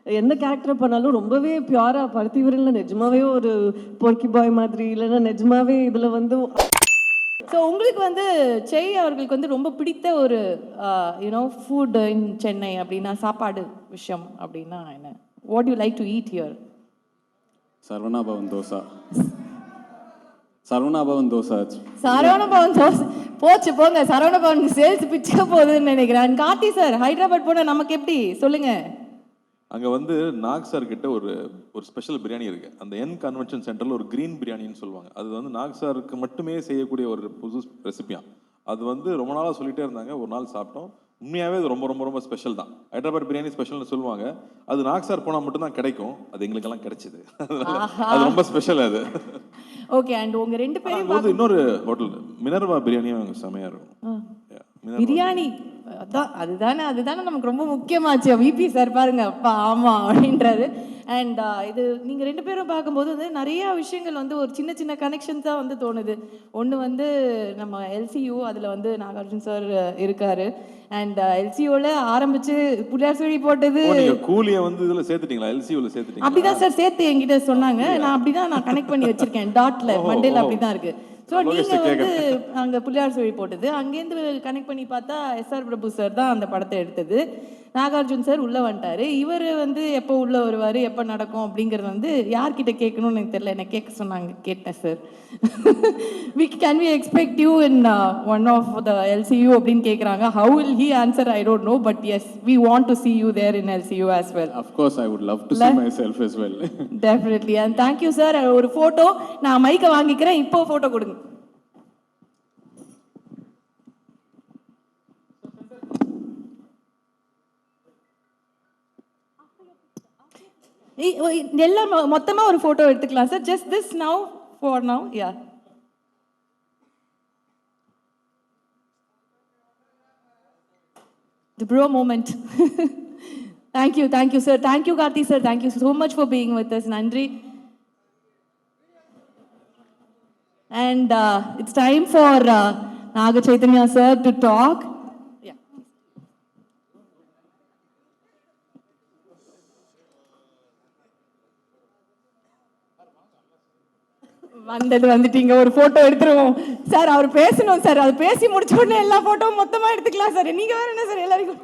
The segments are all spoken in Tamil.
எந்த கேரக்டர் பண்ணாலும் ரொம்பவே பியூராக பருத்திவீரனில் நிஜமாவே ஒரு பொர்க்கி பாய் மாதிரி, இல்லைன்னா நிஜமாவே இதில் வந்து. ஸோ உங்களுக்கு வந்து செய் அவர்களுக்கு வந்து ரொம்ப பிடித்த ஒரு யூனோ ஃபுட் இன் சென்னை அப்படின்னா சாப்பாடு விஷயம் அப்படின்னா என்ன? What you like to eat here? Saravana Bhavan dosa. Saravana Bhavan dosa. Saravana Bhavan dosa போச்சு போங்க. சரவணபவனுக்கு சேல்ஸ் பிச்சுக்க போகுதுன்னு நினைக்கிறேன். கார்த்தி சார், ஹைதராபாத் போனால் நமக்கு எப்படி சொல்லுங்க? அங்கே வந்து நாக் சார் கிட்ட ஒரு ஸ்பெஷல் பிரியாணி இருக்கு. அந்த என் கன்வென்ஷன் சென்டரில் ஒரு கிரீன் பிரியாணின்னு சொல்லுவாங்க. அது வந்து நாக் சாருக்கு மட்டுமே செய்யக்கூடிய ஒரு புது ரெசிபியா. அது வந்து ரொம்ப நாளாக சொல்லிட்டே இருந்தாங்க. ஒரு நாள் சாப்பிட்டோம். உண்மையாகவே அது ரொம்ப ரொம்ப ரொம்ப ஸ்பெஷல் தான். ஹைதராபாத் பிரியாணி ஸ்பெஷல்னு சொல்லுவாங்க. அது நாக் சார் போனால் மட்டும்தான் கிடைக்கும். அது எங்களுக்கெல்லாம் கிடைச்சிது. அது ரொம்ப ஸ்பெஷல் அது. ஓகே. அண்ட் உங்க ரெண்டு பேரும் இன்னொரு ஹோட்டல் மினர்வா பிரியாணியும் செமையா இருக்கும். பிரியாணி அதுதானே நமக்கு ரொம்ப முக்கியமாச்சு. விபி சார் பாருங்க, அப்பா ஆமா அப்படின்றாரு. அண்ட் இது நீங்க ரெண்டு பேரும் பார்க்கும்போது வந்து நிறைய விஷயங்கள் வந்து ஒரு சின்ன சின்ன கனெக்ஷன்ஸ் தான் வந்து தோணுது. ஒன்று வந்து நம்ம எல்சியூ, அதில் வந்து நாகார்ஜுன் சார் இருக்காரு. அண்ட் எல்சியூல ஆரம்பிச்சு புள்ளியார் சுழி போட்டது கூலியை வந்து இதில் சேர்த்துட்டீங்களா? எல்சியூல சேர்த்துட்டீங்க? அப்படிதான் சார் சேர்த்து என்கிட்ட சொன்னாங்க. நான் அப்படிதான் நான் கனெக்ட் பண்ணி வச்சிருக்கேன். டாட்ல மண்டேல அப்படிதான் இருக்கு. ஸோ நீங்கள் வந்து அங்கே புள்ளியார் சுழி போட்டது, அங்கேருந்து கனெக்ட் பண்ணி பார்த்தா எஸ்ஆர் பிரபு சார் தான் அந்த படத்தை எடுத்தது. நாகார்ஜுன் சார் உள்ளே வந்துட்டார். இவர் வந்து எப்போ உள்ளே வருவார், எப்போ நடக்கும் அப்படிங்கிறது வந்து யார்கிட்ட கேட்கணும்னு எனக்கு தெரியல. என்ன கேட்க சொன்னாங்க, கேட்டேன் sir. Can we expect you in one of the LCU அப்படின்னு கேட்குறாங்க. How will he answer I don't know, but as we want to see you there in LCU as well. Of course, I would love to see myself as well. Definitely. And thank you sir. ஒரு ஃபோட்டோ நான் மைக்கை வாங்கிக்கிறேன். இப்போ ஃபோட்டோ கொடுங்க. எல்லாம் மொத்தமா ஒரு போட்டோ எடுத்துக்கலாம் sir. Just this now for now. Yeah, the bro moment. Thank you sir. Thank you Karthi sir. Thank you so much for being with us. Nandri. And it's time for Naga Chaitanya sir to talk. வந்துட்டீங்க. ஒரு போட்டோ எடுத்துருவோம் சார். அவர் பேசணும் சார். அது பேசி முடிச்ச உடனே எல்லா போட்டோவும் மொத்தமா எடுத்துக்கலாம் சார். நீங்க வேற என்ன சார் எல்லாருக்கும்?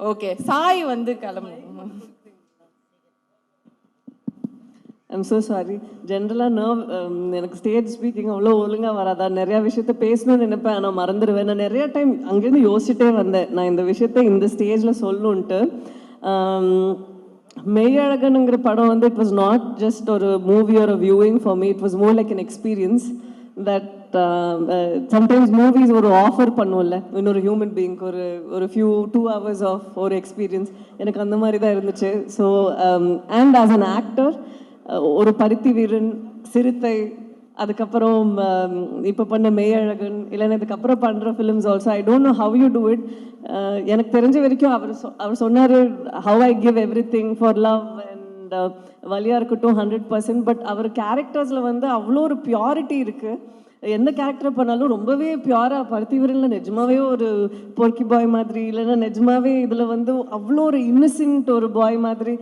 ஓகே, சாய் வந்து கிளம்பணும். I'm so sorry. ஜென்ரலாக எனக்கு ஸ்டேஜ் ஸ்பீக்கிங் அவ்வளோ ஒழுங்காக வராதா. நிறையா விஷயத்த பேசணும்னு நினைப்பேன், ஆனால் மறந்துடுவேன். நான் நிறையா டைம் அங்கேருந்து யோசிச்சுட்டே வந்தேன், நான் இந்த விஷயத்த இந்த ஸ்டேஜில் சொல்லணுன்ட்டு. மெய்யழகனுங்கிற படம் வந்து இட் வாஸ் நாட் ஜஸ்ட் ஒரு மூவி ஒரு viewing for me. It was more like an experience that sometimes movies ஒரு ஆஃபர் பண்ணுவோம்ல இன்னொரு ஹியூமன் பீயிங்க்கு ஒரு ஃபியூ 2 hours ஆஃப் ஒரு எக்ஸ்பீரியன்ஸ். எனக்கு அந்த மாதிரி தான் இருந்துச்சு. So and as an actor ஒரு பருத்தி வீரன், சிறுத்தை, அதுக்கப்புறம் இப்போ பண்ண மெய்யழகன், இல்லைன்னா இதுக்கப்புறம் பண்ணுற films also I don't know how you do it. எனக்கு தெரிஞ்ச வரைக்கும் அவர் சொன்னார் how I give everything for love and வலியாக இருக்கட்டும் 100%. பட் அவர் கேரக்டர்ஸில் வந்து அவ்வளோ ஒரு பியூரிட்டி இருக்குது. எந்த கேரக்டர் பண்ணாலும் ரொம்பவே பியூராக பருத்திவீரனில் நிஜமாவே ஒரு பொர்க்கி பாய் மாதிரி, இல்லைன்னா நிஜமாவே இதில் வந்து அவ்வளோ ஒரு இன்னசென்ட் ஒரு பாய் மாதிரி.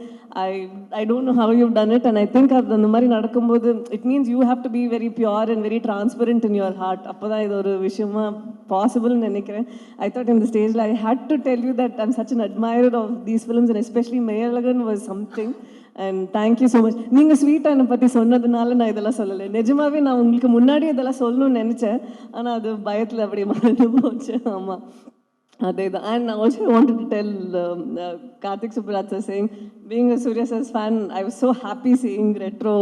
I don't know how you done it. And I think அது அந்த மாதிரி நடக்கும்போது it means you have to be very pure and very transparent in your heart. அப்போ தான் இது ஒரு விஷயமா பாசிபிள்னு நினைக்கிறேன். ஐ தாட் இந்த ஸ்டேஜில் I had to tell you that I'm such an admirer of these films and especially Meiyazhagan was something. And thank you so much. நீங்கள் ஸ்வீட்டாக என்னை பற்றி சொன்னதுனால நான் இதெல்லாம் சொல்லலை. நிஜமாவே நான் உங்களுக்கு முன்னாடி இதெல்லாம் சொல்லணும்னு நினச்சேன், ஆனால் அது பயத்தில் அப்படி மறந்து போச்சு. ஆமாம், அதே தான். And also wanted to tell Karthik Subbaraj sir saying being a Suriya sir's fan, I was so happy seeing Retro.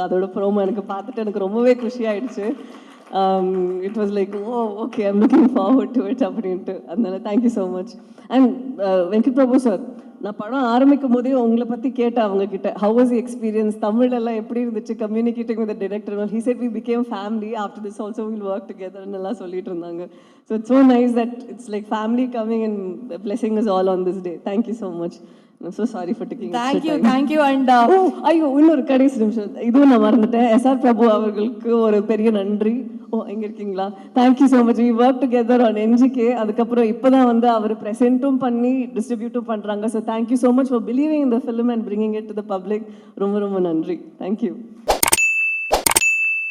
அதோட ப்ரோமோ எனக்கு பார்த்துட்டு எனக்கு ரொம்பவே குஷியாயிடுச்சு. It was like okay I'm looking forward to it அப்படின்ட்டு. அதனால thank you so much. And Venkat Prabhu sir, நான் படம் ஆரம்பிக்கும் போதே உங்களை பற்றி கேட்டேன் அவங்கக்கிட்ட, ஹவ் வாஸ் தி எக்ஸ்பீரியன்ஸ், தமிழெல்லாம் எப்படி இருந்துச்சு communicating with the director. He set we become family after this also will work டுகெதர்னு எல்லாம் சொல்லிட்டு இருந்தாங்க. So it's so nice that it's like family coming and blessing is all on this day. Thank you so much. I'm so sorry for taking thank you and ஐயோ இன்னொரு கடைசி நிமிஷம் இதுவும் நான் மறந்துட்டேன். எஸ்ஆர் பிரபு அவர்களுக்கு ஒரு பெரிய நன்றி. ஓ எங்க இருக்கீங்களா? Thank you so much. We work together on NGK. அதுக்கப்புறம் இப்போ தான் வந்து அவர் ப்ரெசென்ட்டும் பண்ணி டிஸ்ட்ரிபியூட்டும் பண்ணுறாங்க. So thank you so much for believing இந்த film and bringing it to the public. ரொம்ப ரொம்ப நன்றி. தேங்க்யூ.